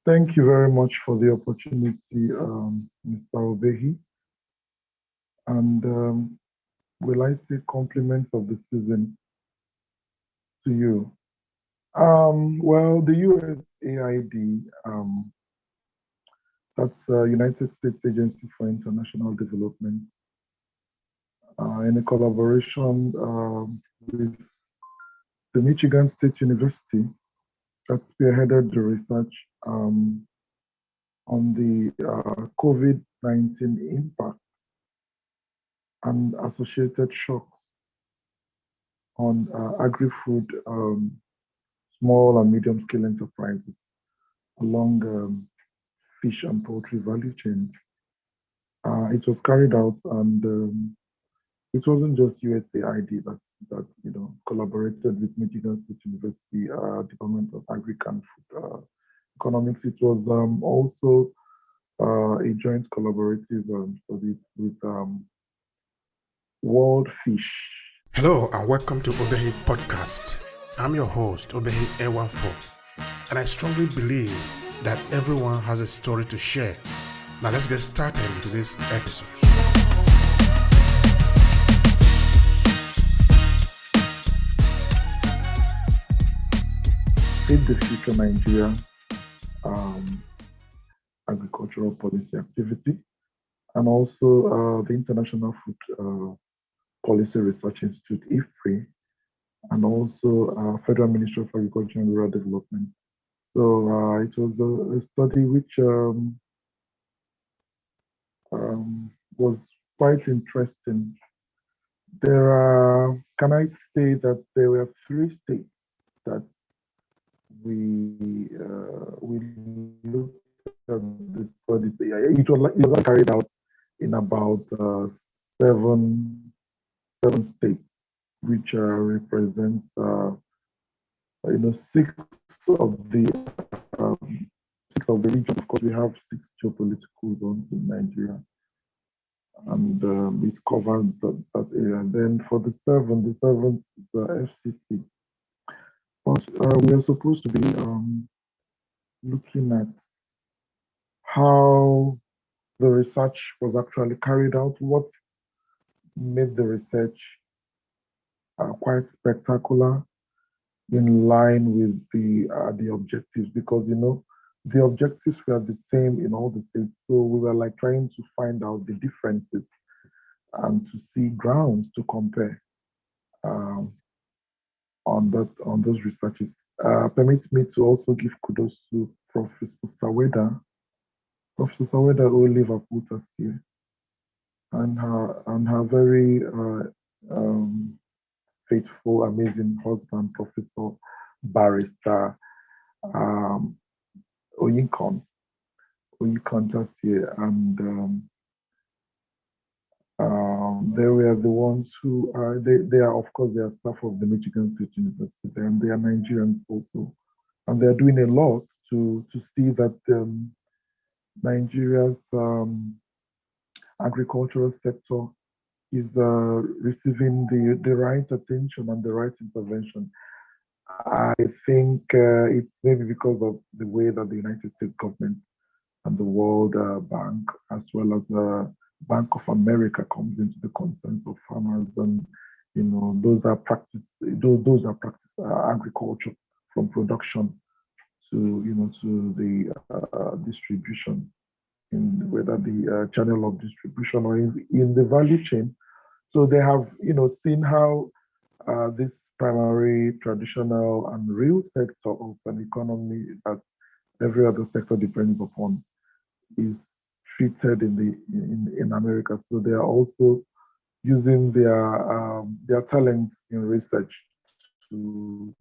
Thank you very much for the opportunity, Mr. Obehi. And will I say compliments of the season to you? Well, the USAID, that's United States Agency for International Development, in a collaboration with the Michigan State University, that spearheaded the research on the COVID-19 impact and associated shocks on agri-food, small and medium-scale enterprises along fish and poultry value chains. It was carried out, and it wasn't just USAID that collaborated with Michigan State University Department of Agri and Food Economics. It was also a joint collaborative study with World Fish. Hello and welcome to Obehi podcast. I'm your host, Obehi A14, and I strongly believe that everyone has a story to share. Now let's get started into this episode. Feed the Future Nigeria agricultural policy activity, and also the International Food Policy Research Institute, IFPRI, and also Federal Ministry of Agriculture and Rural Development. So it was a study which was quite interesting. Can I say that there were 3 states that we looked at the study. It was carried out in about seven states, which represents 6 of the region. Of course, we have 6 geopolitical zones in Nigeria, and it covered that area. And then for the seventh is the FCT. But we are supposed to be looking at how the research was actually carried out, what made the research quite spectacular, in line with the objectives, because the objectives were the same in all the states. So we were like trying to find out the differences and to see grounds to compare on those researches. Permit me to also give kudos to Professor Saweda. Professor Saweda, who live at Port here, and her very faithful, amazing husband, Professor Barrister Oyinkon Tassier, and they were the ones who they are, of course, they are staff of the Michigan State University, and they are Nigerians also, and they are doing a lot to see that Nigeria's agricultural sector is receiving the right attention and the right intervention. I think it's maybe because of the way that the United States government and the World Bank, as well as the Bank of America, comes into the concerns of farmers, and those are practice agriculture, from production to the distribution, in whether the channel of distribution or in the value chain. So they have seen how this primary, traditional, and real sector of an economy that every other sector depends upon is treated in America. So they are also using their talents in research to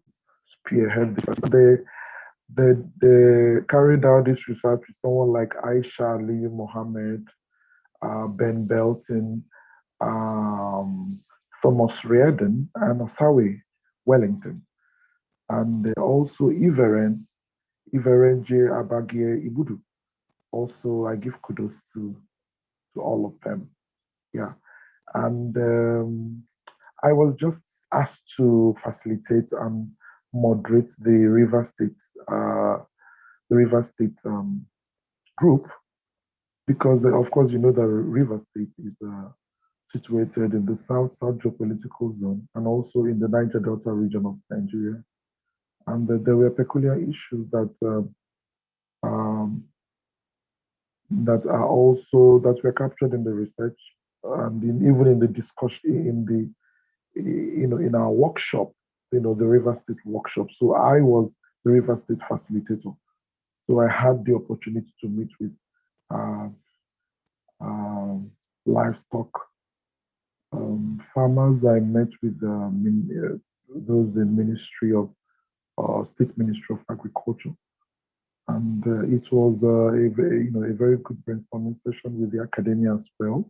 spearhead this. They carried out this research with someone like Aisha Ali Mohammed, Ben Belton, Thomas Reardon, and Osawe Wellington. And also Iveren J. Abagie Ibudu. Also, I give kudos to all of them. Yeah. And I was just asked to facilitate and moderate the River State the River State group, because of course you know that River State is situated in the South geopolitical zone and also in the Niger Delta region of Nigeria. And there were peculiar issues um, that are also that were captured in the research and even in the discussion in the in our workshop, the River State workshop. So I was the River State facilitator. So I had the opportunity to meet with uh, livestock farmers. I met with those in Ministry of State Ministry of Agriculture, and it was a very good brainstorming session with the academia as well,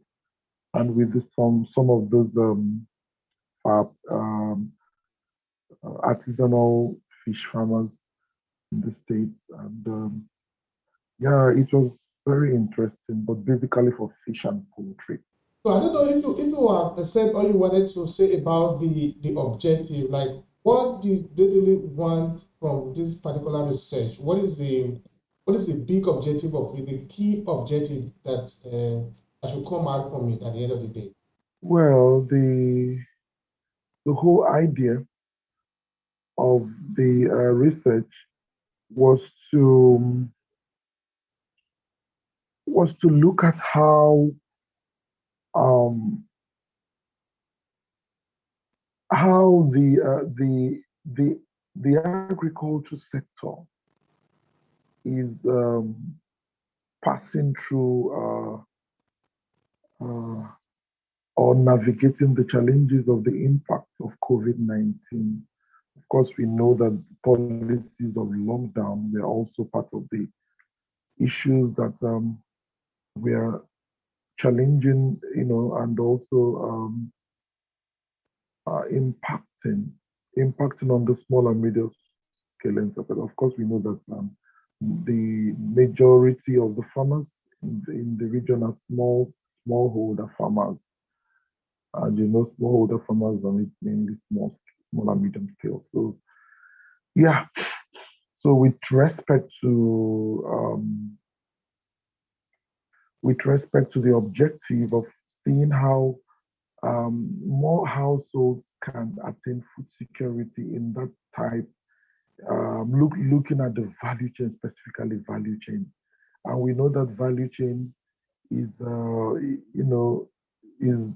and with some of those artisanal fish farmers in the States. And yeah, it was very interesting, but basically for fish and poultry. So I don't know if you have said all you wanted to say about the objective, like what did they really want from this particular research? What is the big objective of it, the key objective that should come out from it at the end of the day? Well, the whole idea of the research was to look at um, how the agriculture sector is passing through or navigating the challenges of the impact of COVID-19. Of course, we know that policies of lockdown were also part of the issues that were challenging, and also impacting on the small and medium scale enterprise. Of course, we know that the majority of the farmers in the region are smallholder farmers. And smallholder farmers are mainly small and medium scale. So yeah. So with respect to the objective of seeing how more households can attain food security in that type, looking at the value chain, specifically value chain. And we know that value chain is, is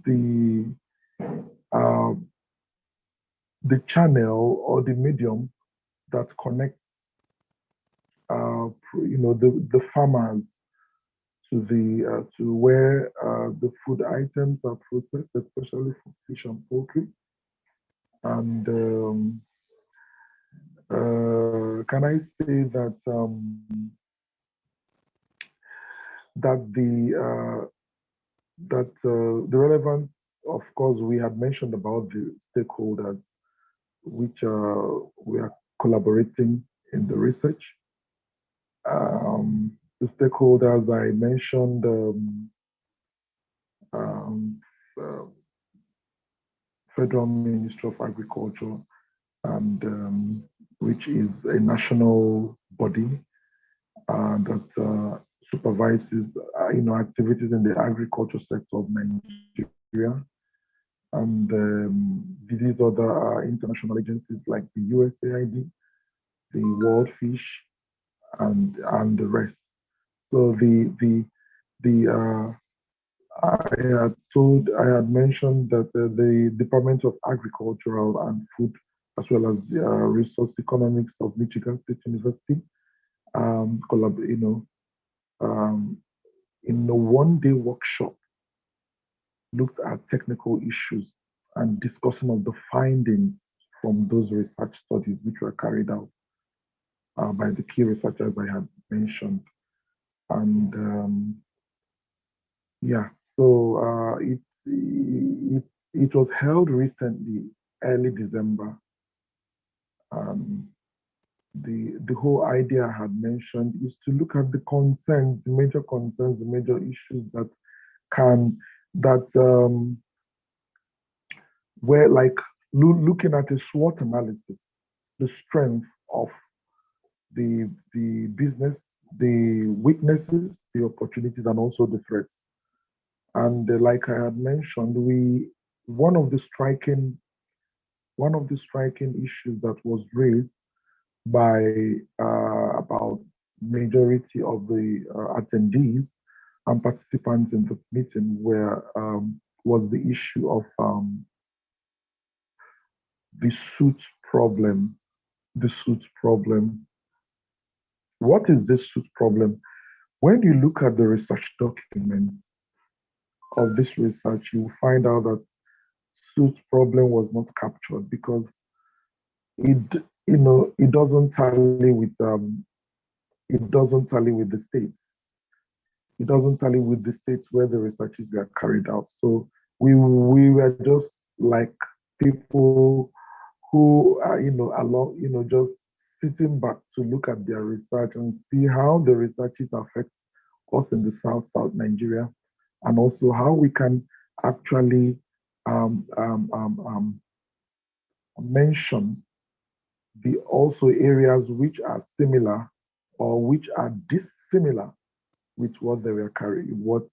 the channel or the medium that connects, the farmers to where the food items are processed, especially for fish and poultry. And can I say that the relevant, of course, we had mentioned about the stakeholders, which we are collaborating in the research. The stakeholders I mentioned, Federal Ministry of Agriculture, and which is a national body that supervises, activities in the agriculture sector of Nigeria, and these other international agencies like the USAID, the World Fish, and the rest. So I had mentioned that the Department of Agricultural and Food, as well as Resource Economics of Michigan State University, in a one-day workshop, looked at technical issues and discussion of the findings from those research studies which were carried out by the key researchers I had mentioned. And yeah, so it was held recently, early December. The whole idea I had mentioned is to look at the concerns, the major concerns, the major issues where, like, looking at a SWOT analysis, the strength of the business, the weaknesses, the opportunities, and also the threats. And like I had mentioned, one of the striking issues that was raised by about majority of the attendees and participants in the meeting was the issue of the suit problem. The suit problem. What is this suit problem? When you look at the research documents of this research, you find out that suit problem was not captured because it it doesn't tally with the states. It doesn't tally with the states where the researches were carried out. So we were just like people who are along just sitting back to look at their research and see how the researches affect us in the South Nigeria, and also how we can actually mention the also areas which are similar or which are dissimilar with what they were carrying, what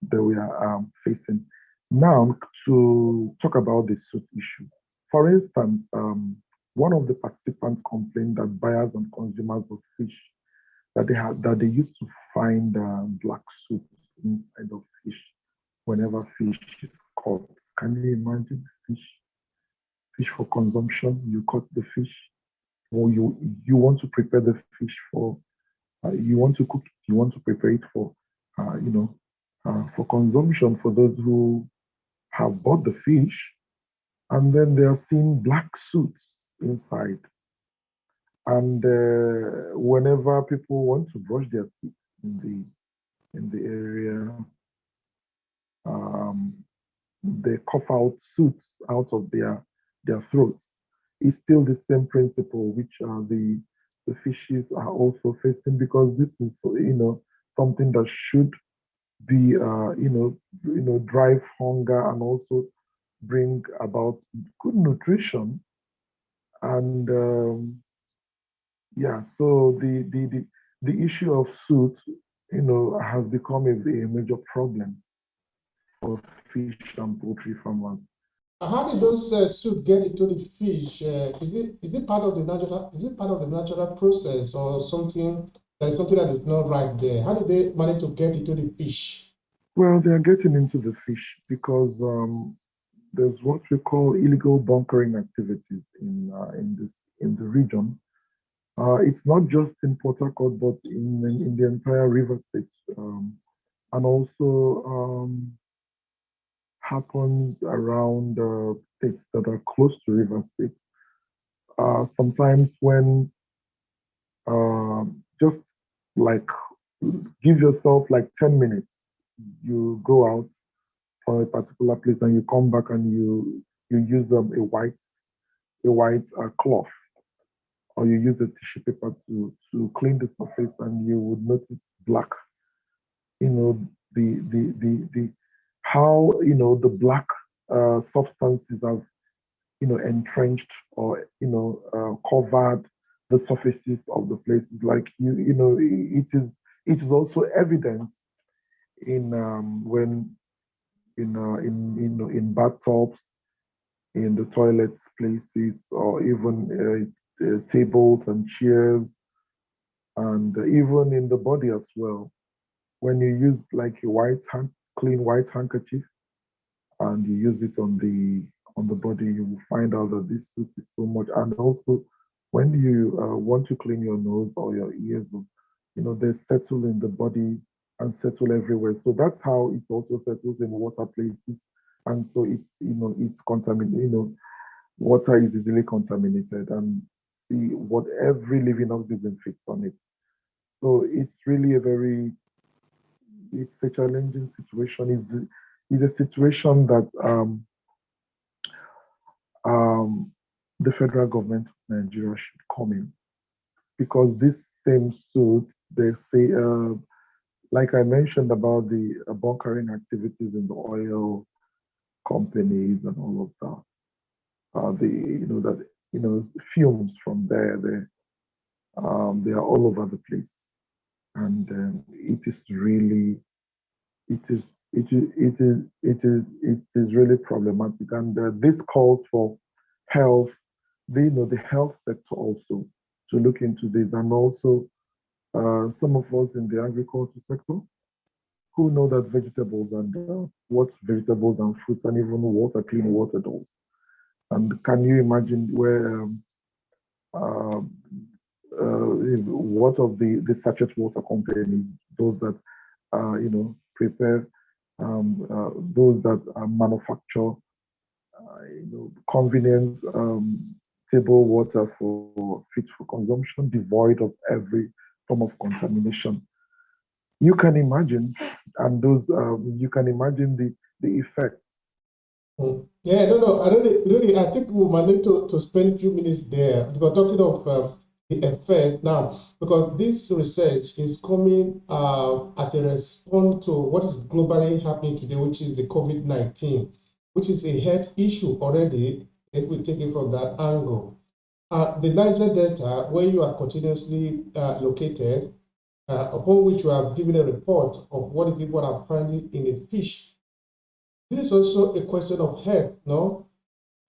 they were facing. Now, to talk about the suit issue. For instance, one of the participants complained that buyers and consumers of fish that they used to find black soot inside of fish whenever fish is caught. Can you imagine fish for consumption? You caught the fish, or you want to prepare the fish for you want to cook it, you want to prepare it for consumption for those who have bought the fish, and then they are seeing black suits inside. And whenever people want to brush their teeth in the area, they cough out suits out of their throats. It's still the same principle which the fishes are also facing, because this is something that should be drive hunger and also bring about good nutrition. And yeah, so the issue of soot has become a major problem for fish and poultry farmers. How did those soup get into the fish? Is it part of the natural process, or something that is not right there? How did they manage to get into the fish? Well, they are getting into the fish because there's what we call illegal bunkering activities in the region. It's not just in Port Harcourt, but in the entire river state, and also happens around states that are close to river states. Sometimes when just like give yourself like 10 minutes, you go out from a particular place and you come back and you use a white cloth, or you use a tissue paper to clean the surface, and you would notice black. The how the black substances have entrenched or covered the surfaces of the places. Like it is also evidence in when in bathtubs, in the toilet places, or even tables and chairs, and even in the body as well. When you use like clean white handkerchief, and you use it on the body, you will find out that this soot is so much. And also, when you want to clean your nose or your ears, they settle in the body and settle everywhere. So that's how it also settles in water places, and so it's contaminated. Water is easily contaminated, and see what every living organism fits on it. So it's really it's a challenging situation. It's a situation that the federal government of Nigeria should come in, because this same suit, they say, like I mentioned about the bunkering activities in the oil companies and all of that, the that fumes from there, They are all over the place, and it is really, it is, it is really problematic. And this calls for health, the health sector also to look into this, and also some of us in the agriculture sector who know that vegetables and what vegetables and fruits and even water, clean water does. And can you imagine where uh, what of the sachet water companies, those that prepare, those that manufacture, convenient table water for fit for consumption, devoid of every form of contamination. You can imagine, and those you can imagine the effects. Yeah, I don't really, I think we might need to spend a few minutes there because talking of the effect now, because this research is coming as a response to what is globally happening today, which is the COVID-19, which is a health issue already, if we take it from that angle. The Niger Delta, where you are continuously located, upon which you have given a report of what the people are finding in the fish. This is also a question of health, no?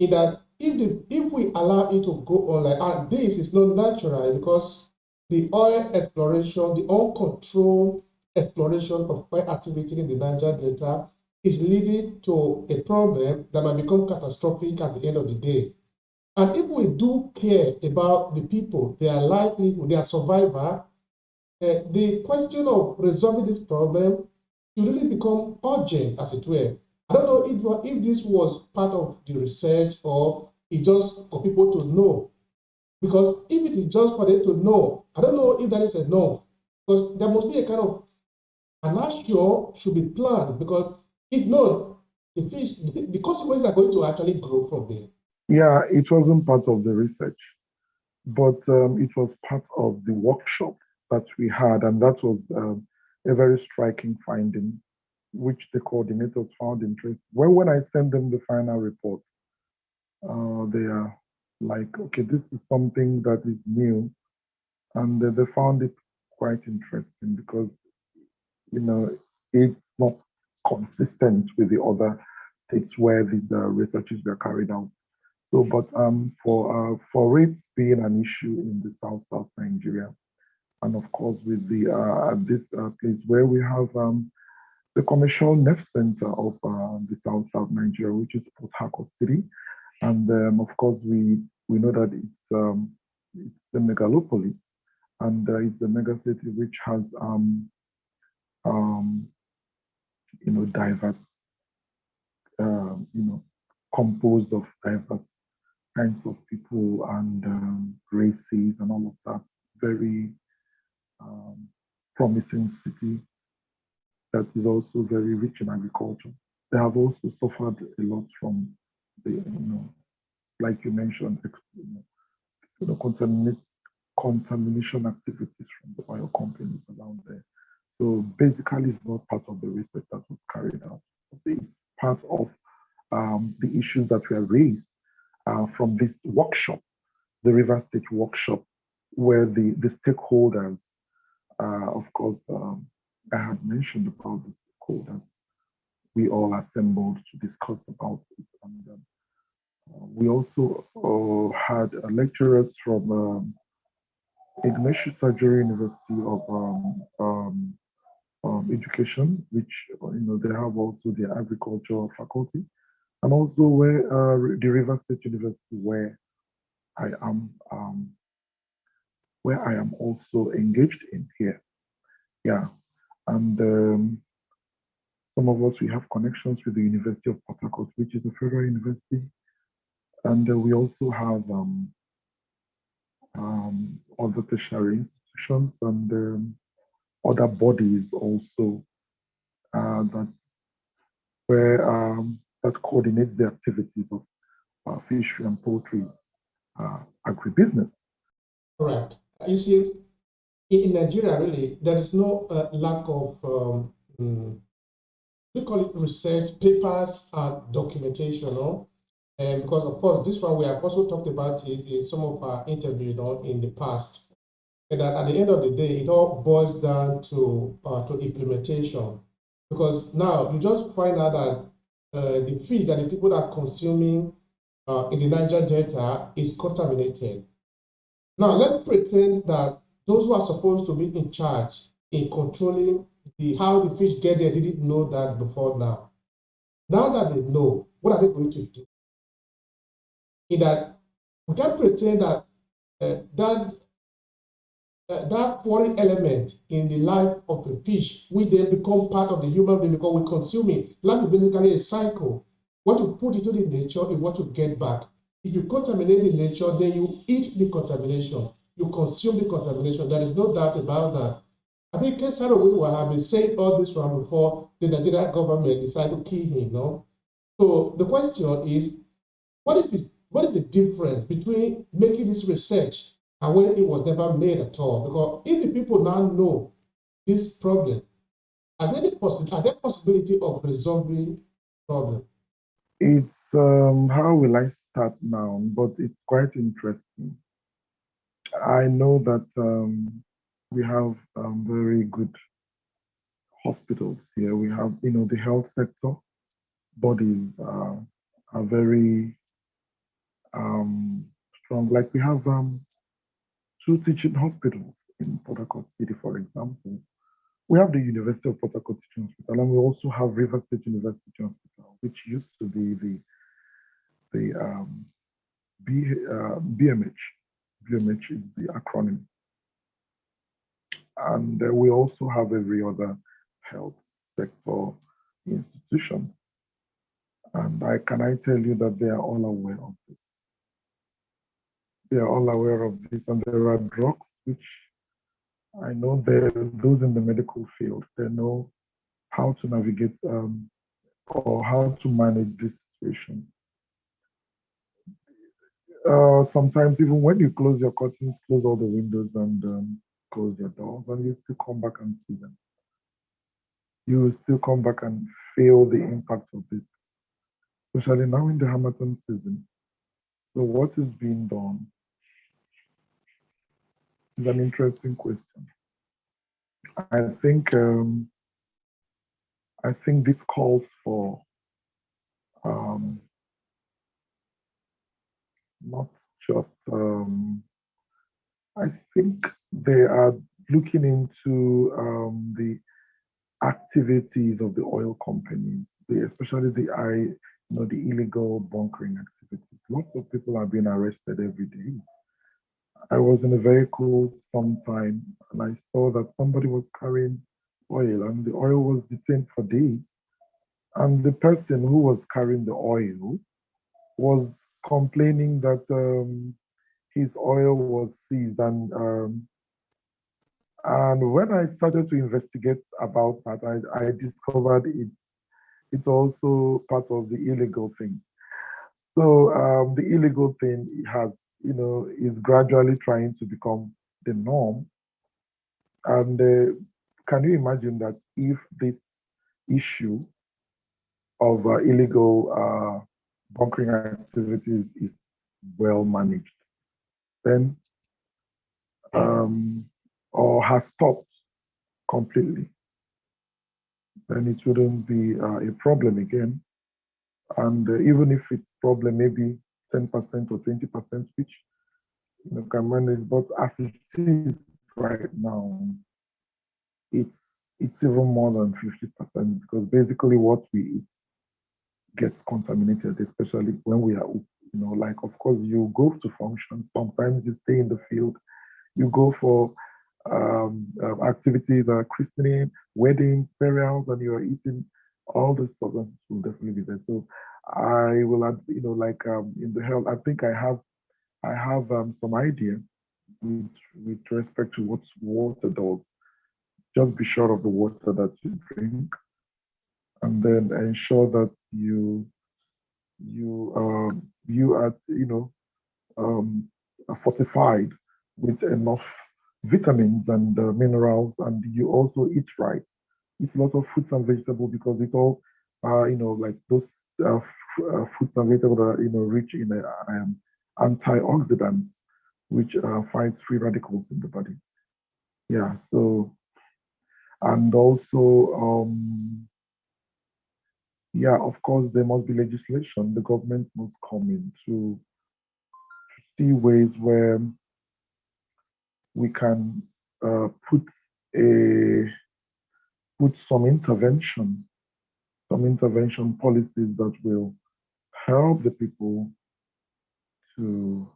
In that if we allow it to go on like, and this is not natural because the oil exploration, the uncontrolled exploration of oil activity in the Niger Delta is leading to a problem that might become catastrophic at the end of the day. And if we do care about the people, their livelihood, their survival, the question of resolving this problem should really become urgent, as it were. I don't know if this was part of the research or it just for people to know. Because if it is just for them to know, I don't know if that is enough. Because there must be a kind of an action should be planned. Because if not, the fish, the consequences are going to actually grow from there. Yeah, it wasn't part of the research, but it was part of the workshop that we had, and that was a very striking finding, which the coordinators found interesting. When I sent them the final report, they are like, okay, this is something that is new, and they found it quite interesting because it's not consistent with the other states where these researches were carried out. So, but for it being an issue in the South Nigeria, and of course with this place where we have the commercial nerve center of the South Nigeria, which is Port Harcourt City, and of course we know that it's a megalopolis, and it's a megacity which has um, diverse, composed of diverse kinds of people and races and all of that. Very um, promising city that is also very rich in agriculture. They have also suffered a lot from the, like you mentioned, contamination activities from the oil companies around there. So basically, it's not part of the research that was carried out. It's part of the issues that were raised from this workshop, the River State workshop, where the stakeholders, of course, I had mentioned about the stakeholders. We all assembled to discuss about it. And we also had lecturers from Ignatius Surgery University of Education, which they have also the agriculture faculty, and also where the River State University, I am where I am also engaged in here. Yeah, and some of us we have connections with the University of Port Harcourt, which is a federal university, and we also have other tertiary institutions and other bodies also that where that coordinates the activities of fishery and poultry agribusiness. Correct. You see, in Nigeria, really, there is no lack of, we call it research, papers, and documentation, no? And because, of course, this one we have also talked about it in some of our interviews in the past. and that at the end of the day, it all boils down to implementation. Because now you just find out that the fish that the people are consuming in the Niger Delta is contaminated. Now let's pretend that those who are supposed to be in charge in controlling how the fish get there didn't know that before now. Now that they know, what are they going to do? In that we can't pretend that that foreign element in the life of the fish will then become part of the human being because we consume it. Life is basically a cycle. What you put into the nature is what you get back. If you contaminate the nature, then you eat the contamination. You consume the contamination. There is no doubt about that. I think Kesaro Wiwa have been saying all this from before the Nigerian government decided to kill him, no? So the question is, what is the difference between making this research and when it was never made at all? Because if the people now know this problem, are there possibility of resolving problem? It's how will I start now? But it's quite interesting. I know that we have very good hospitals here. We have, the health sector bodies are very strong. Like we have two teaching hospitals in Port Harcourt City, for example. We have the University of Port Harcourt Teaching Hospital, and we also have River State University Teaching Hospital, which used to be the BMH. BMH is the acronym. And we also have every other health sector institution. And can I tell you that they are all aware of this? They are all aware of this, and there are drugs which I know those in the medical field, they know how to navigate or how to manage this situation. Sometimes even when you close your curtains, close all the windows and close your doors, and you still come back and see them. You will still come back and feel the impact of this, especially now in the Harmattan season. So what is being done is an interesting question. I think this calls for not just I think they are looking into the activities of the oil companies, especially the illegal bunkering activities. Lots of people are being arrested every day. I was in a vehicle sometime and I saw that somebody was carrying oil and the oil was detained for days. And the person who was carrying the oil was complaining that his oil was seized. And when I started to investigate about that, I discovered it's also part of the illegal thing. So the illegal thing is gradually trying to become the norm. And can you imagine that if this issue of illegal bunkering activities is well managed, then or has stopped completely, then it wouldn't be a problem again. And even if it's problem, maybe 10% or 20%, which can manage. But as it is right now, it's even more than 50% because basically what we eat gets contaminated, especially when we are, like of course you go to function. Sometimes you stay in the field, you go for activities, christening, weddings, burials, and you are eating. All the substances will definitely be there. So I will add, in the health, I think I have some idea with respect to what water does. Just be sure of the water that you drink, and then ensure that you are fortified with enough vitamins and minerals, and you also eat right. Eat a lot of fruits and vegetables because it's all, like those fruits and vegetables are, rich in antioxidants, which fights free radicals in the body. Yeah, so, and also, yeah, of course, there must be legislation. The government must come in to see ways where we can put a put some intervention policies that will help the people to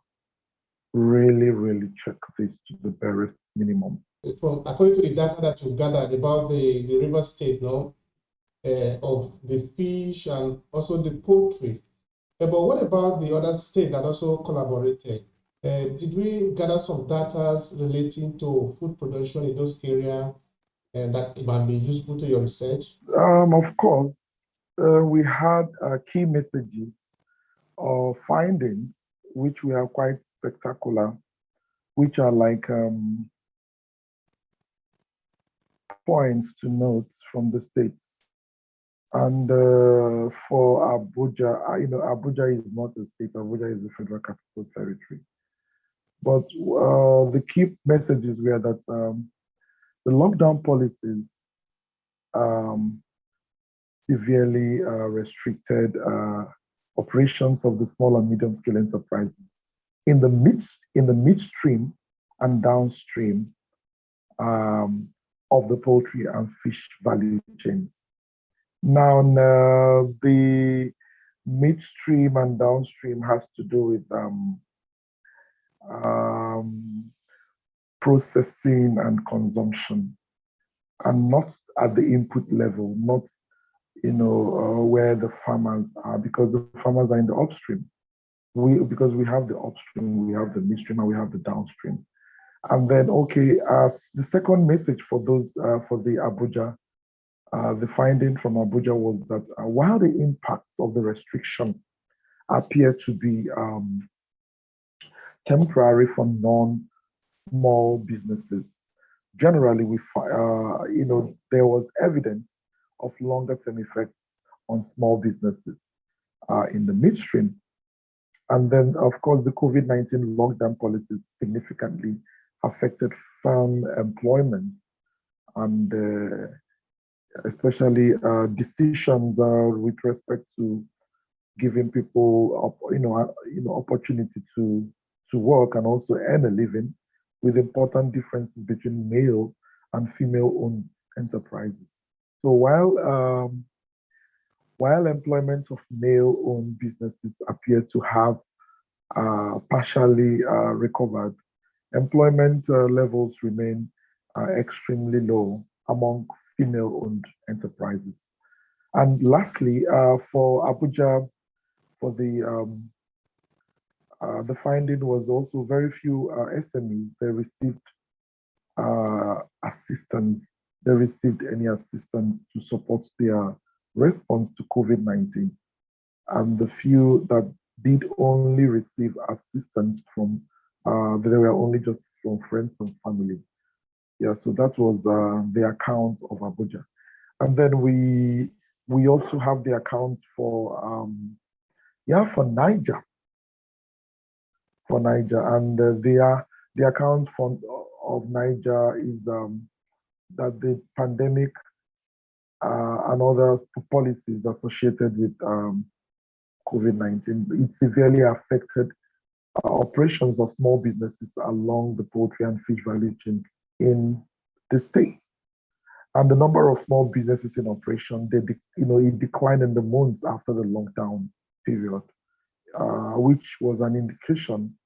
really, really check this to the barest minimum. From according to the data that you gathered about the river state, no, of the fish and also the poultry. But what about the other state that also collaborated? Did we gather some data relating to food production in those areas that it might be useful to your research? Of course, we had key messages or findings which were quite spectacular, which are like points to note from the states. And for Abuja, Abuja is not a state, Abuja is the Federal Capital Territory. But the key messages were that the lockdown policies um, severely restricted operations of the small and medium scale enterprises in the midstream and downstream of the poultry and fish value chains. Now, the midstream and downstream has to do with um, processing and consumption, and not at the input level, not where the farmers are, because the farmers are in the upstream. Because we have the upstream, we have the midstream, and we have the downstream. And then, okay, as the second message for those for the Abuja, the finding from Abuja was that while the impacts of the restriction appear to be temporary for non-small businesses, generally there was evidence of longer-term effects on small businesses in the midstream. And then, of course, the COVID-19 lockdown policies significantly affected farm employment, and especially decisions with respect to giving people, opportunity to work and also earn a living, with important differences between male and female-owned enterprises. So while employment of male-owned businesses appear to have partially recovered, employment levels remain extremely low among female-owned enterprises. And lastly, for Abuja, for the finding was also very few SMEs. They received assistance. They received any assistance to support their response to COVID-19. And the few that did only receive assistance from, they were only just from friends and family. Yeah, so that was the account of Abuja. And then we also have the account for Niger. For Niger, and the account of Niger is that the pandemic and other policies associated with COVID-19, it severely affected operations of small businesses along the poultry and fish value chains in the state. And the number of small businesses in operation, it declined in the months after the lockdown period, which was an indication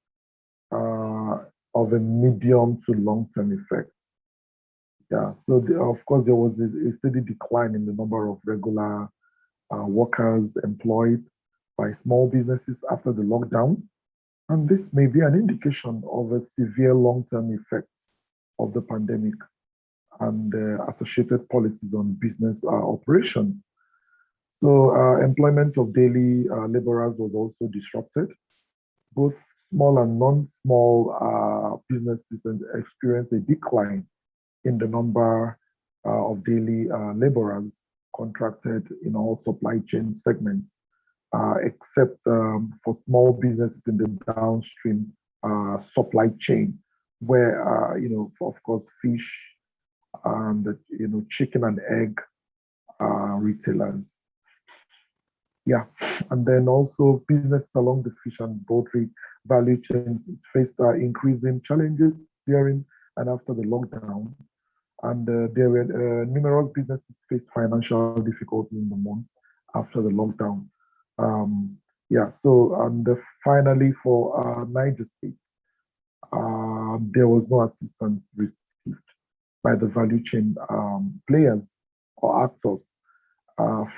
of a medium to long-term effect. Yeah, so of course there was a steady decline in the number of regular workers employed by small businesses after the lockdown. And this may be an indication of a severe long-term effect of the pandemic and associated policies on business operations. So employment of daily laborers was also disrupted. Both small and non-small businesses experienced a decline in the number of daily laborers contracted in all supply chain segments, except for small businesses in the downstream supply chain, where, of course, fish and, chicken and egg retailers. Yeah, and then also businesses along the fish and poultry value chain faced increasing challenges during and after the lockdown. And there were numerous businesses faced financial difficulties in the months after the lockdown. Yeah, so and finally for Niger State, there was no assistance received by the value chain players or actors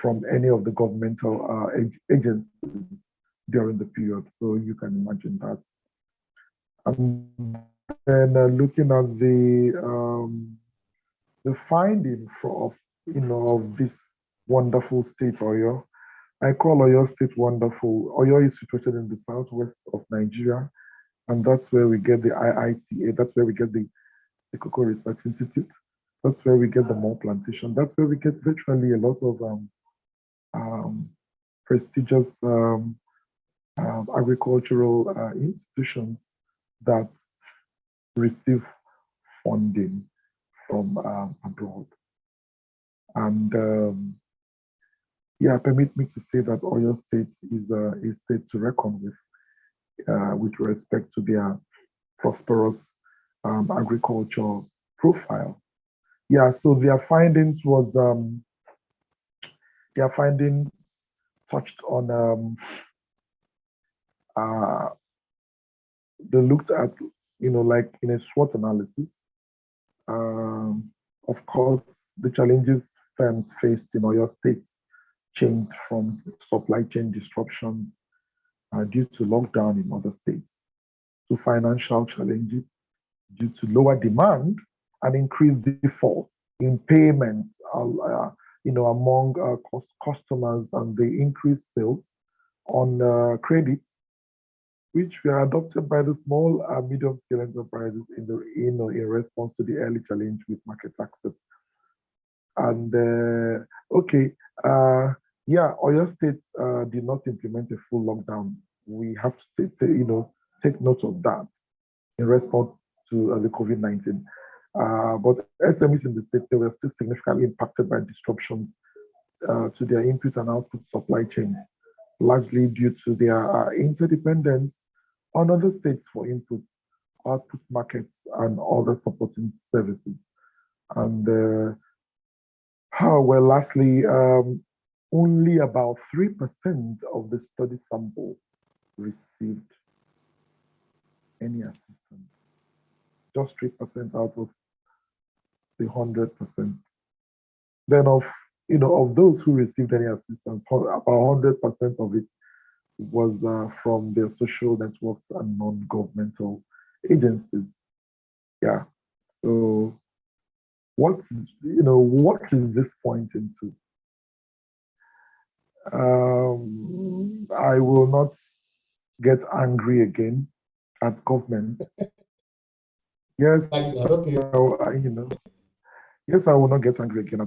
from any of the governmental agencies during the period. So you can imagine that. And then looking at the finding of of this wonderful state, Oyo. I call Oyo State wonderful. Oyo is situated in the southwest of Nigeria, and that's where we get the IITA. That's where we get the Cocoa Research Institute. That's where we get the malt plantation. That's where we get virtually a lot of prestigious agricultural institutions that receive funding from abroad. And yeah, permit me to say that Oyo State is a state to reckon with respect to their prosperous agriculture profile. Yeah, so their findings touched on they looked at like in a SWOT analysis. Of course, the challenges firms faced in Oyo State changed from supply chain disruptions due to lockdown in other states to financial challenges due to lower demand and increased default in payments, among customers, and the increased sales on credits, which were adopted by the small and medium-scale enterprises in response to the early challenge with market access. And yeah, Oyo State did not implement a full lockdown. We have to take note of that in response to the COVID-19. But SMEs in the state, they were still significantly impacted by disruptions to their input and output supply chains, largely due to their interdependence on other states for input, output markets, and other supporting services. And lastly, only about 3% of the study sample received any assistance. Just 3% out of the 100%. Then of those who received any assistance, about 100% of it was from their social networks and non-governmental agencies. Yeah. So what is this pointing to? I will not get angry again at government. Yes, Okay. Yes, I will not get angry again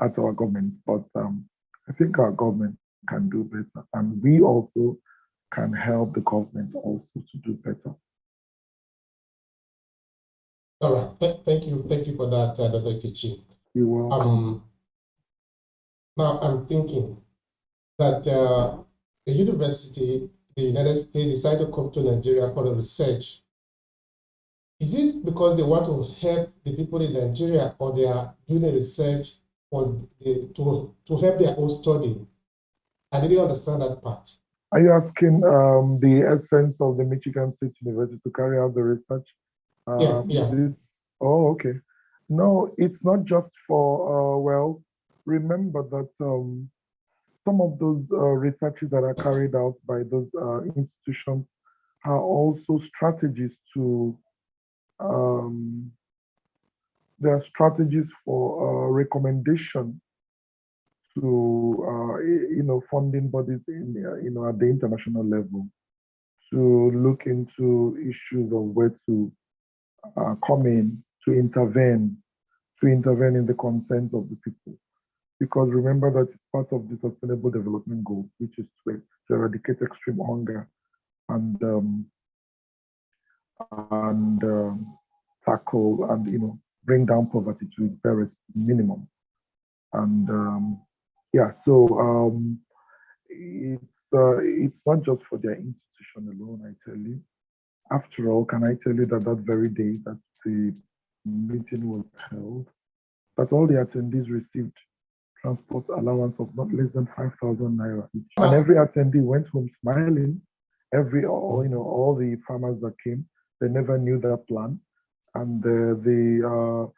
at our government, but I think our government can do better, and we also can help the government also to do better. All right. Thank you for that, Dr. Ikechi. You're welcome. Now I'm thinking that the university, the United States, decided to come to Nigeria for the research. Is it because they want to help the people in Nigeria, or they are doing research to help their own study? I didn't understand that part. Are you asking the essence of the Michigan State University to carry out the research? Yeah. Is it? Oh, okay. No, it's not just for, remember that some of those researches that are carried out by those institutions are also strategies to, there are strategies for recommendation to, funding bodies in, at the international level to look into issues of where to come in, to intervene in the concerns of the people. Because remember that it's part of the Sustainable Development Goals, which is to eradicate extreme hunger and tackle and bring down poverty to its barest minimum. And it's not just for their institution alone, I tell you. After all, can I tell you that that very day that the meeting was held, that all the attendees received transport allowance of not less than 5,000 naira each. And every attendee went home smiling. All the farmers that came, they never knew that plan. And the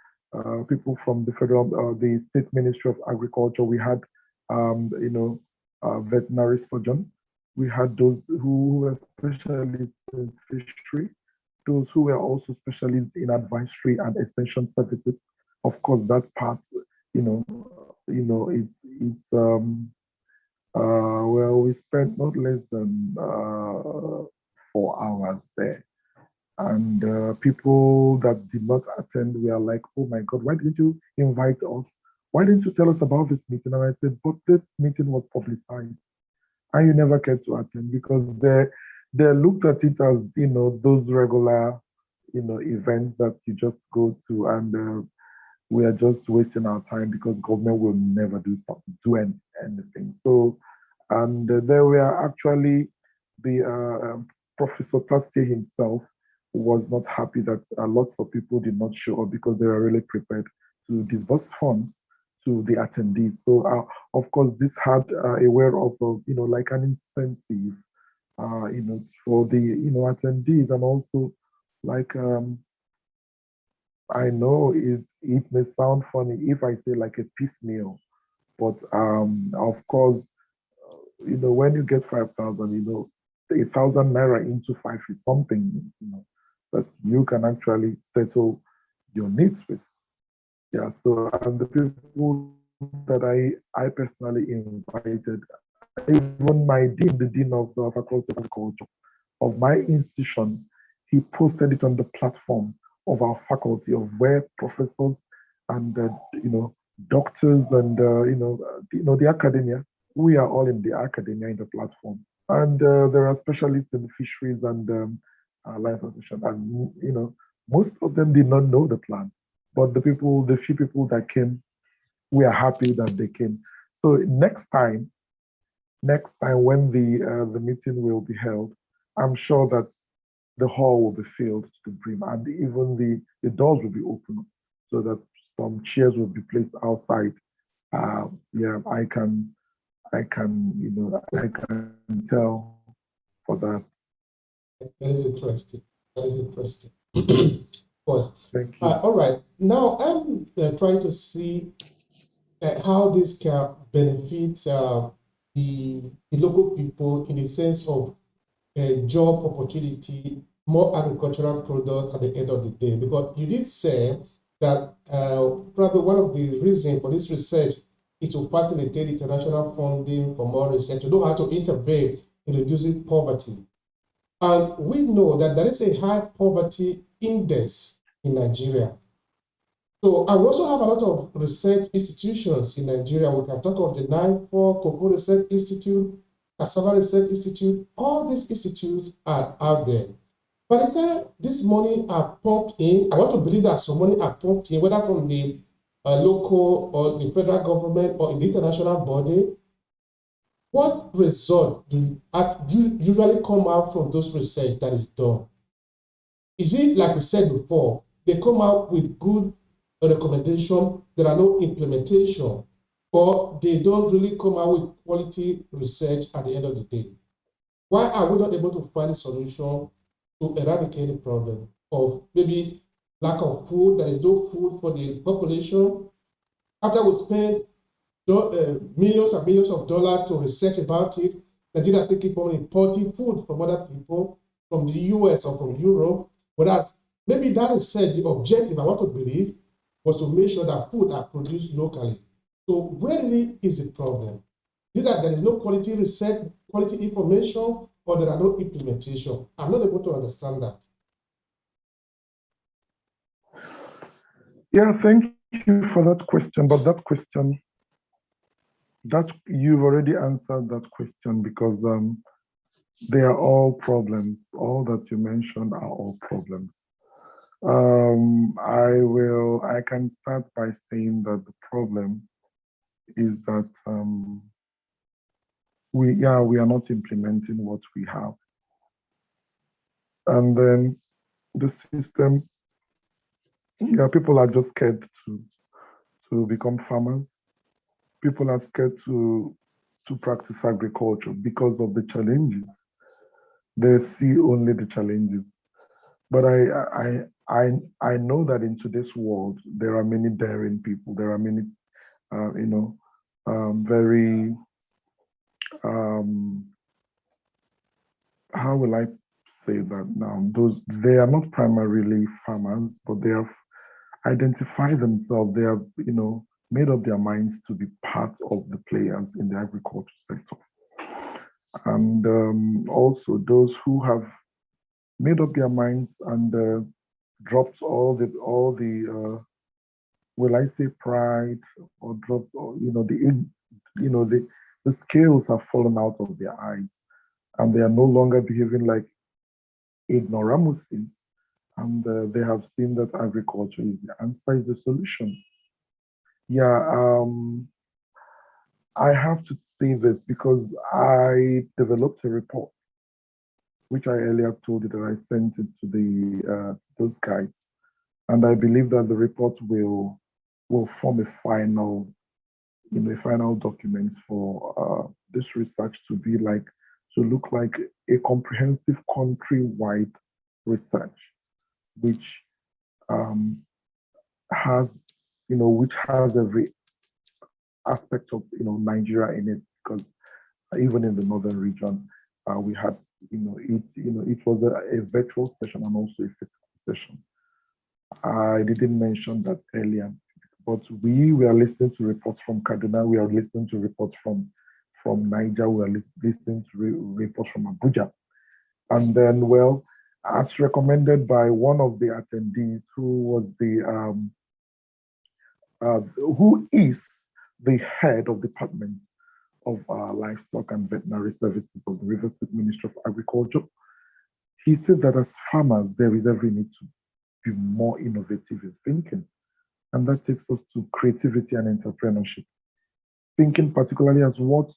people from the the State Ministry of Agriculture, we had, veterinary surgeon. We had those who were specialists in fishery, those who were also specialists in advisory and extension services. Of course, that part, we spent not less than 4 hours there. And people that did not attend were like, oh my God, why didn't you invite us? Why didn't you tell us about this meeting? And I said, but this meeting was publicized and you never cared to attend because they looked at it as, those regular, events that you just go to, and we are just wasting our time because government will never do anything. So, and there were actually the Professor Tassier himself was not happy that lots of people did not show up because they were really prepared to disburse funds to the attendees. So, of course, this had a way of, like an incentive, for the, attendees, and also like, I know it may sound funny if I say like a piecemeal, but of course, when you get 5,000, 1,000 naira into 5 is something, that you can actually settle your needs with. Yeah, so and the people that I personally invited, even my dean, the dean of the Faculty of Agriculture of my institution, he posted it on the platform of our faculty, of where professors and doctors and the academia, we are all in the academia in the platform, and there are specialists in fisheries and life nutrition, and most of them did not know the plan, but the few people that came, we are happy that they came. So next time when the meeting will be held, I'm sure that the hall will be filled to the brim, and even the doors will be open so that some chairs will be placed outside. I can tell for that. That is interesting. That is interesting. Of course. Thank you. All right. Now I'm trying to see how this can benefit the local people in the sense of job opportunity, more agricultural products at the end of the day. Because you did say that probably one of the reasons for this research is to facilitate international funding for more research, to know how to intervene in reducing poverty. And we know that there is a high poverty index in Nigeria. So, and we also have a lot of research institutions in Nigeria. We can talk of the 9-4 Cocoa Research Institute, Cassava Research Institute. All these institutes are out there. By the time this money are pumped in, I want to believe that some money are pumped in, whether from the local or the federal government or the international body. What result do usually come out from those research that is done? Is it, like we said before, they come out with good recommendation, there are no implementation, or they don't really come out with quality research at the end of the day? Why are we not able to find a solution to eradicate the problem of maybe lack of food? There is no food for the population. After we spend millions and millions of dollars to research about it, Nigeria still keep on importing food from other people, from the US or from Europe. Whereas maybe that research, the objective, I want to believe, was to make sure that food are produced locally. So where really is the problem? Is that there is no quality research, quality information, or there are no implementation? I'm not able to understand that. Yeah, thank you for that question. But that question, that you've already answered that question, because they are all problems. All that you mentioned are all problems. I can start by saying that the problem is that we are not implementing what we have. And then the system, people are just scared to become farmers. People are scared to practice agriculture because of the challenges. They see only the challenges. But I know that in today's world there are many daring people. There are many, very um, how will I say that now? They are not primarily farmers, but they have identified themselves. They have made up their minds to be part of the players in the agriculture sector, and also those who have made up their minds and dropped all the will I say pride, or dropped all the scales have fallen out of their eyes, and they are no longer behaving like ignoramuses, and they have seen that agriculture is the answer, is the solution. Yeah, I have to say this because I developed a report, which I earlier told you that I sent it to those guys, and I believe that the report will form a final document for this research to look like a comprehensive countrywide research, which um, has every aspect of Nigeria in it, because even in the northern region, we had it was a virtual session and also a physical session. I didn't mention that earlier, but we were listening to reports from Kaduna, we are listening to reports from Niger, we are listening to reports from Abuja. And then, well, as recommended by one of the attendees, who is the head of Department of Livestock and Veterinary Services of the River State Ministry of Agriculture, he said that as farmers, there is every need to be more innovative in thinking. And that takes us to creativity and entrepreneurship. Thinking particularly as what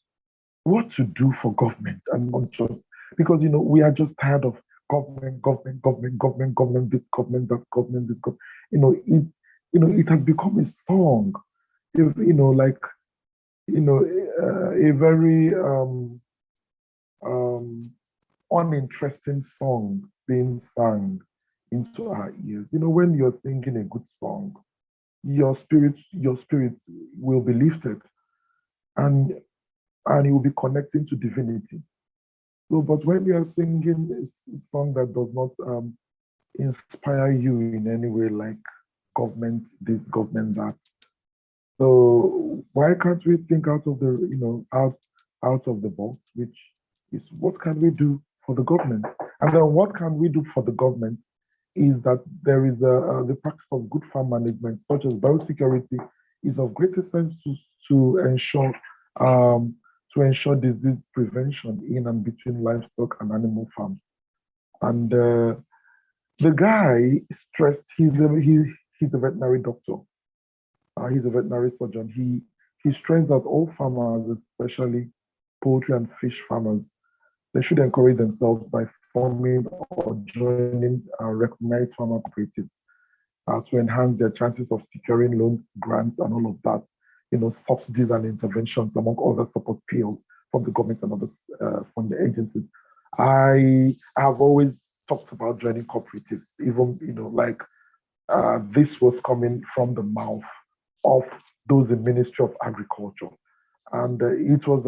to do for government, and not just because we are just tired of government, this government, that government, this government. It has become a song. Like a very uninteresting song being sung into our ears. When you're singing a good song, your spirit will be lifted, and you will be connecting to divinity. So, but when you are singing a song that does not inspire you in any way, like government this, government that, so why can't we think out of the out of the box, which is what can we do for the government? And then what can we do for the government is that there is the practice of good farm management, such as biosecurity, is of great sense to ensure disease prevention in and between livestock and animal farms. And the guy stressed he's a veterinary doctor. He's a veterinary surgeon. He stressed that all farmers, especially poultry and fish farmers, they should encourage themselves by forming or joining recognized farmer cooperatives to enhance their chances of securing loans, grants, and all of that, subsidies and interventions, among other support pills from the government and other from the agencies. I have always talked about joining cooperatives, even, this was coming from the mouth of those in Ministry of Agriculture. And it was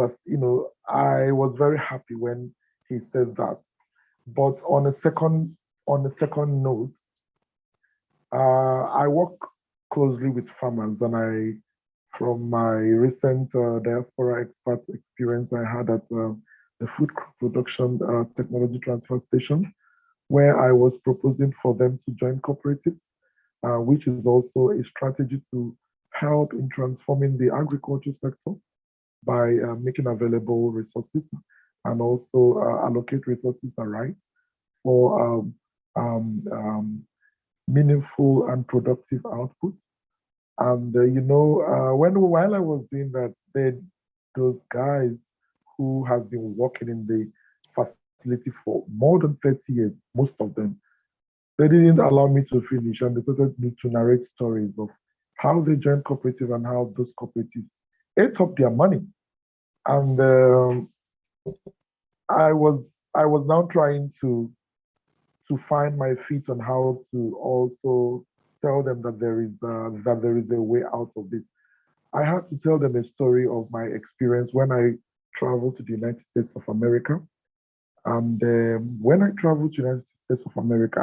I was very happy when he said that. But on a second note, I work closely with farmers, and from my recent diaspora expert experience I had at the Food Production Technology Transfer Station, where I was proposing for them to join cooperatives, which is also a strategy to help in transforming the agriculture sector by making available resources and also allocate resources and rights for meaningful and productive output. And while I was doing that, those guys who have been working in the facility for more than 30 years, most of them, they didn't allow me to finish, and they started to narrate stories of how they joined cooperative and how those cooperatives ate up their money. And I was now trying to find my feet on how to also tell them that there is a way out of this. I had to tell them a story of my experience when I traveled to the United States of America. And when I traveled to the United States of America,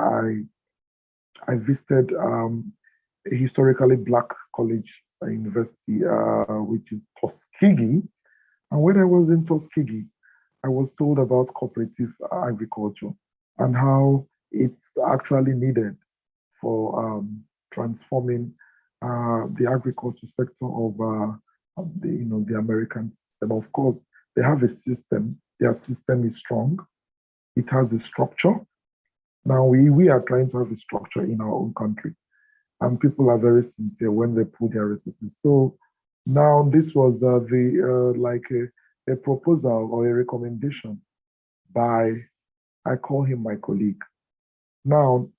I visited a historically Black college university, which is Tuskegee. And when I was in Tuskegee, I was told about cooperative agriculture and how it's actually needed for transforming the agriculture sector of the American system. Of course, they have a system. Their system is strong. It has a structure. Now we are trying to have a structure in our own country, and people are very sincere when they put their resources. So now this was a proposal or a recommendation by, I call him my colleague. Now,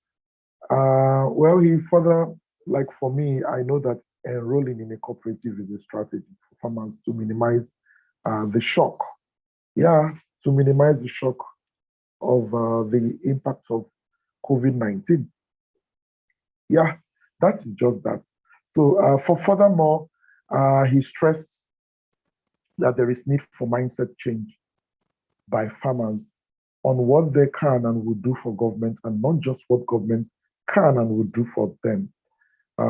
he further, like for me, I know that enrolling in a cooperative is a strategy for farmers to minimize the shock. Yeah, to minimize the shock of the impact of COVID-19. Yeah, that is just that. So furthermore, he stressed that there is need for mindset change by farmers on what they can and will do for government, and not just what governments can and will do for them,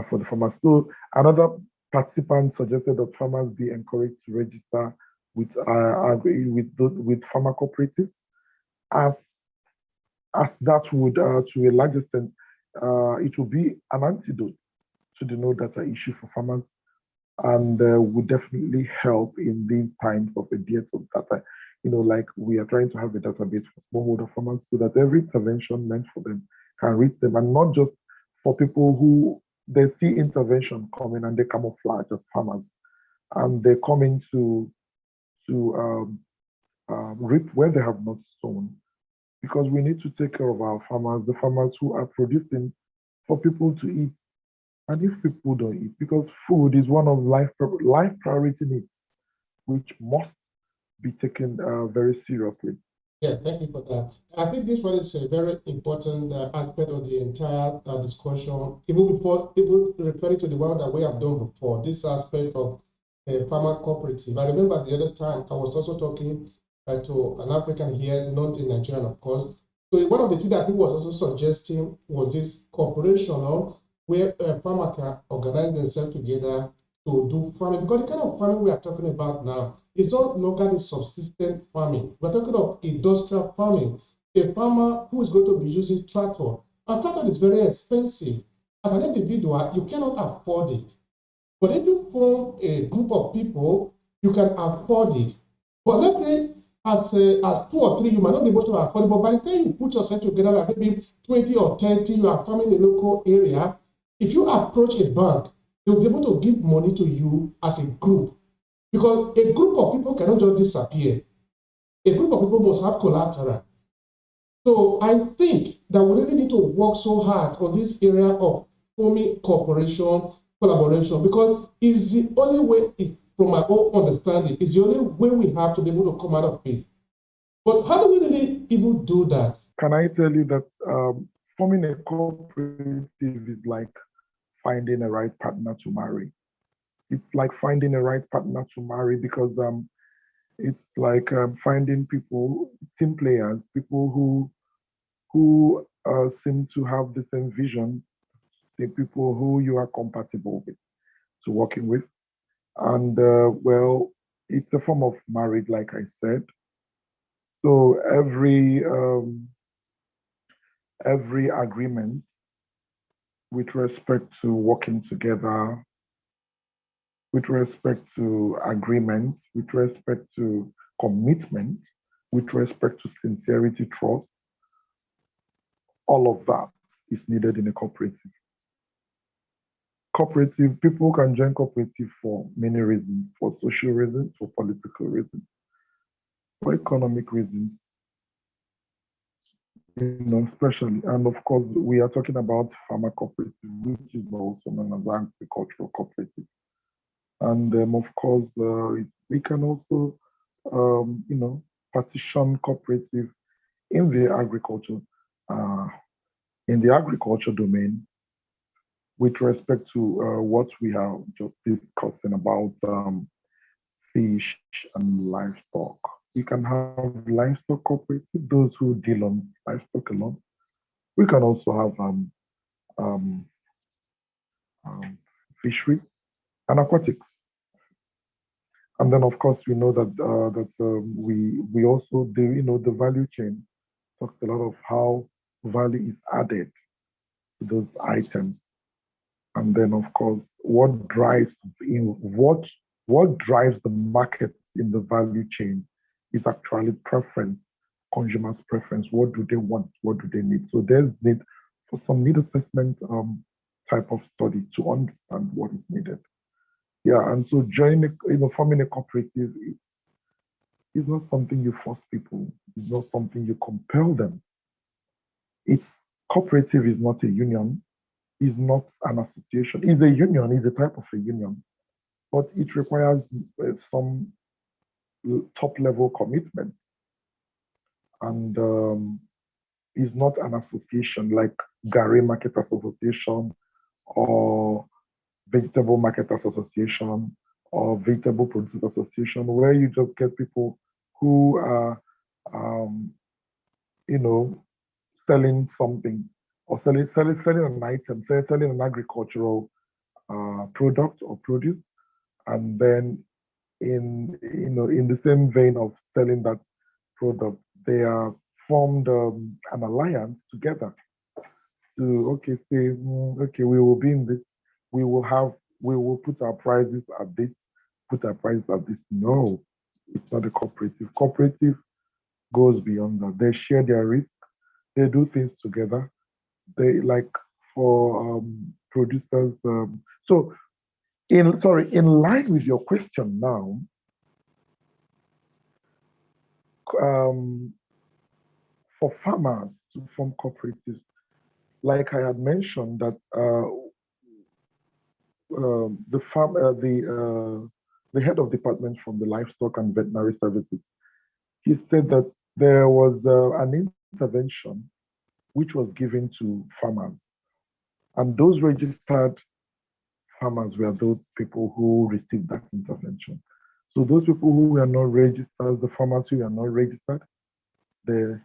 for the farmers. So another participant suggested that farmers be encouraged to register with farmer cooperatives, as that would, to a large extent, it will be an antidote to the no data issue for farmers, and would definitely help in these times of a dearth of data. Like we are trying to have a database for smallholder farmers so that every intervention meant for them can reach them, and not just for people who they see intervention coming and they camouflage as farmers, and they come in to reap where they have not sown. Because we need to take care of our farmers, the farmers who are producing for people to eat. And if people don't eat, because food is one of life priority needs, which must be taken very seriously. Yeah, thank you for that. I think this one is a very important aspect of the entire discussion, even referring to the one that we have done before, this aspect of farmer cooperative. I remember the other time I was also talking to an African here, not in Nigeria, of course. So one of the things that he was also suggesting was this cooperation, where farmers can organize themselves together to do farming, because the kind of farming we are talking about now is no longer the subsistence farming. We're talking of industrial farming. A farmer who is going to be using tractor. A tractor is very expensive. As an individual, you cannot afford it. But if you form a group of people, you can afford it. But let's say as 2 or 3, you might not be able to afford it. But by the time you put yourself together, like maybe 20 or 30, you are farming a local area. If you approach a bank, they'll be able to give money to you as a group. Because a group of people cannot just disappear. A group of people must have collateral. So I think that we really need to work so hard on this area of forming cooperation, collaboration, because it's the only way, from my own understanding, it's the only way we have to be able to come out of it. But how do we really even do that? Can I tell you that forming a cooperative is like finding a right partner to marry? It's like finding a right partner to marry, because it's like finding people, team players, people who seem to have the same vision, the people who you are compatible with, to working with. And it's a form of marriage, like I said. So every agreement with respect to working together, with respect to agreement, with respect to commitment, with respect to sincerity, trust, all of that is needed in a cooperative. Cooperative, people can join cooperative for many reasons, for social reasons, for political reasons, for economic reasons, especially. And of course, we are talking about farmer cooperative, which is also known as agricultural cooperative. And of course, we can also, partition cooperative in the agriculture domain with respect to what we are just discussing about fish and livestock. We can have livestock cooperative, those who deal on livestock alone. We can also have fishery and aquatics. And then, of course, we know that we also do, the value chain talks a lot of how value is added to those items. And then, of course, what drives the market in the value chain is actually preference, consumers' preference. What do they want? What do they need? So there's need for some need assessment type of study to understand what is needed. Yeah, and so forming a cooperative, it's not something you force people. It's not something you compel them. Cooperative is not a union. Is not an association. Is a union, is a type of a union, but it requires some top-level commitment, and is not an association like Gary Marketers Association or Vegetable Marketers Association or Vegetable Producers Association, where you just get people who are, selling something or selling an item, selling an agricultural product or produce, and then in the same vein of selling that product, they are formed an alliance together to say, we will be in this, we will put our prices at this, No, it's not a cooperative. Cooperative goes beyond that. They share their risk, they do things together. They like for producers. In line with your question now, for farmers to form cooperatives, like I had mentioned, that the head of department from the livestock and veterinary services, he said that there was an intervention which was given to farmers, and those registered farmers were those people who received that intervention. So those people who were not registered, the farmers who were not registered, they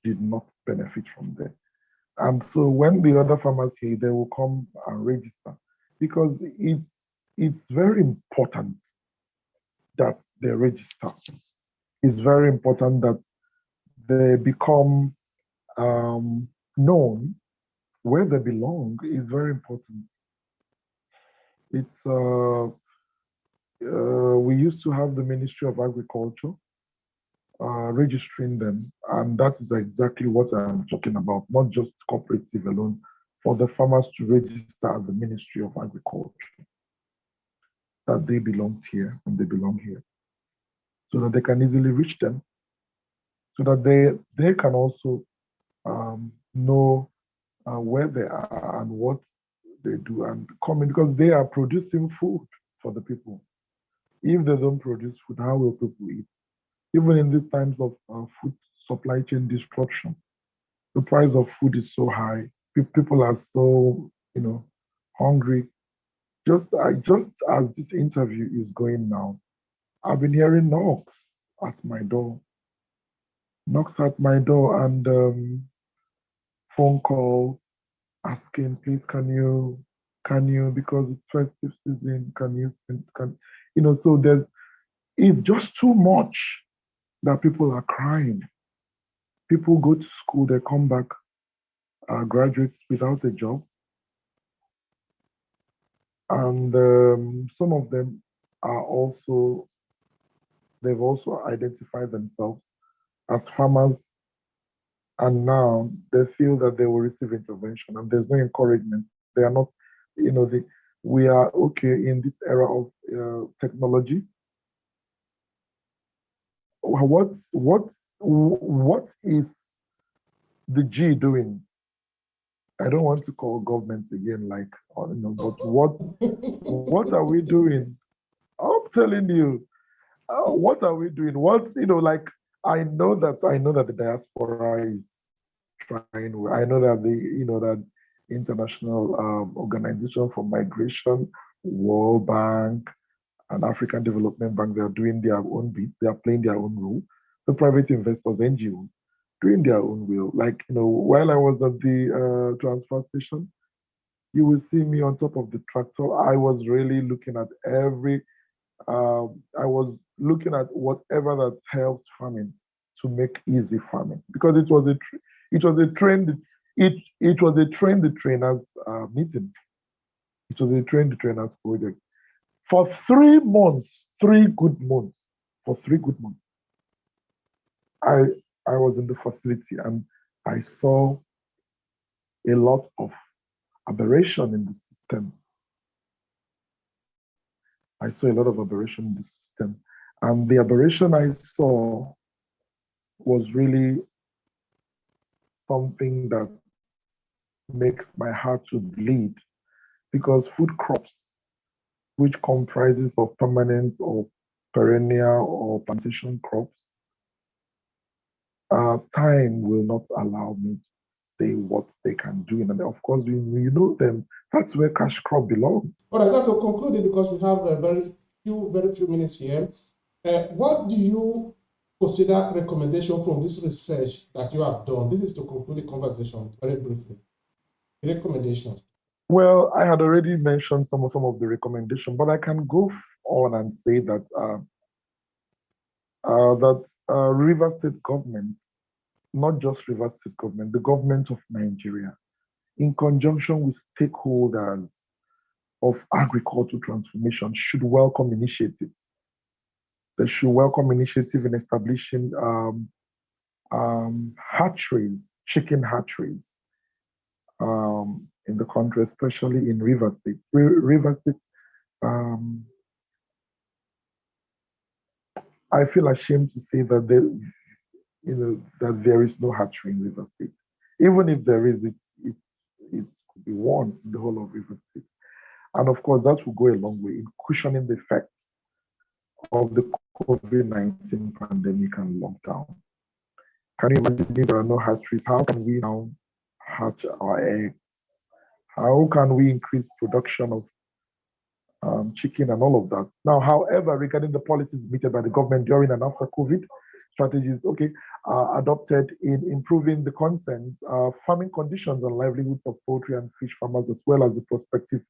did not benefit from that. And so when the other farmers here, they will come and register, because it's very important that they register. It's very important that they become known where they belong. Is very important. It's we used to have the Ministry of Agriculture registering them, and that is exactly what I'm talking about. Not just cooperative alone, for the farmers to register at the Ministry of Agriculture that they belong here and they belong here, so that they can easily reach them, so that they can also know where they are and what they do and come in, because they are producing food for the people. If they don't produce food, how will people eat? Even in these times of food supply chain disruption, the price of food is so high. People are so, hungry. Just as this interview is going now, I've been hearing knocks at my door, and phone calls asking, please, can you, because it's festive season, so it's just too much that people are crying. People go to school, they come back, graduates without a job. And some of them they've also identified themselves as farmers and now they feel that they will receive intervention, and there's no encouragement. They are not, we are okay in this era of technology. What is the G doing? I don't want to call government again, but what are we doing? I'm telling you, what are we doing? I know that the diaspora is trying. I know that that international organization for migration, World Bank, and African Development Bank, they are doing their own bits. They are playing their own role. The private investors, NGOs, doing their own will. While I was at the transfer station, you will see me on top of the tractor. I was really looking at I was looking at whatever that helps farming to make easy farming, because it was a trained it was a train the trainers meeting. It was a train the trainers project for 3 months, 3 good months. For 3 good months, I I was in the facility, and I saw a lot of aberration in the system. I saw a lot of aberration in the system. And the aberration I saw was really something that makes my heart to bleed, because food crops, which comprises of permanent or perennial or plantation crops, time will not allow me to say what they can do. And of course, we know them. That's where cash crop belongs. All right, now to conclude it, because we have a very few minutes here, what do you consider recommendation from this research that you have done? This is to conclude the conversation very briefly. Recommendations. Well, I had already mentioned some of the recommendations, but I can go on and say that River State government, not just River State government, the government of Nigeria, in conjunction with stakeholders of agricultural transformation, should welcome initiatives. They should welcome initiative in establishing hatcheries, chicken hatcheries, in the country, especially in River State. River State, I feel ashamed to say that there is no hatchery in River State. Even if there is, it could be one in the whole of River State. And of course, that will go a long way in cushioning the effects of the COVID-19 pandemic and lockdown. Can you imagine if there are no hatcheries? How can we now hatch our eggs? How can we increase production of chicken and all of that? Now, however, regarding the policies meted by the government during and after COVID, strategies, adopted in improving the concerns, farming conditions and livelihoods of poultry and fish farmers, as well as the prospective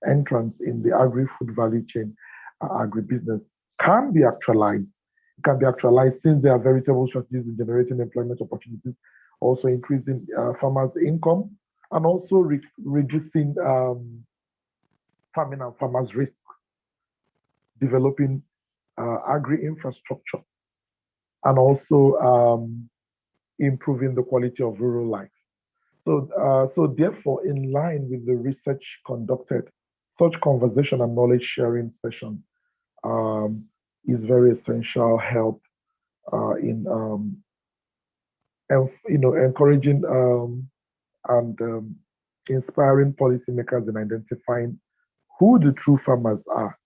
entrance in the agri-food value chain, agribusiness, can be actualized. It can be actualized since there are veritable strategies in generating employment opportunities, also increasing farmers' income, and also reducing farming and farmers' risk, developing agri-infrastructure, and also improving the quality of rural life. So therefore, in line with the research conducted, such conversation and knowledge sharing session is very essential help in encouraging and inspiring policymakers in identifying who the true farmers are,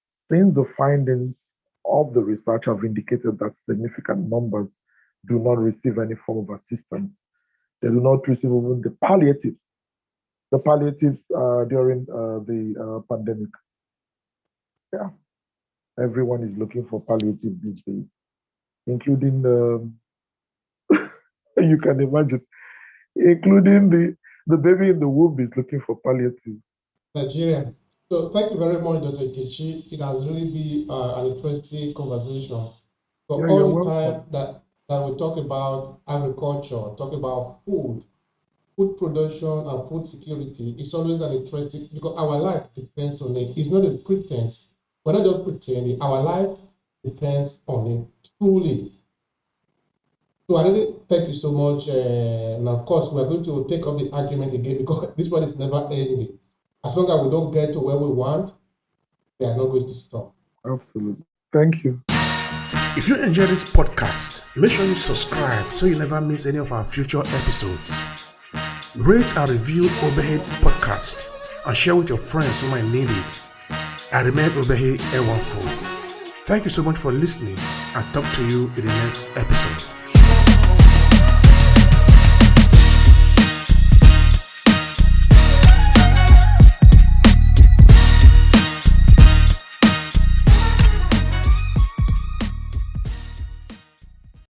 since the findings of the research have indicated that significant numbers do not receive any form of assistance. They do not receive even the palliatives during the pandemic. Yeah, everyone is looking for palliative these days, including you can imagine, including the baby in the womb is looking for palliative. Nigeria. So thank you very much, Dr. Ikechi. It has really been an interesting conversation. For all the time that we talk about agriculture, talk about food production and food security, it's always an interesting, because our life depends on it. It's not a pretense. We're not just pretending. Our life depends on it truly. So I really thank you so much. And of course, we're going to take up the argument again because this one is never ending. As long as we don't get to where we want, we are not going to stop. Absolutely. Thank you. If you enjoy this podcast, make sure you subscribe so you never miss any of our future episodes. Rate and review Obehi podcast and share with your friends who might need it. I remain Obehi Ewanfo. Thank you so much for listening and talk to you in the next episode.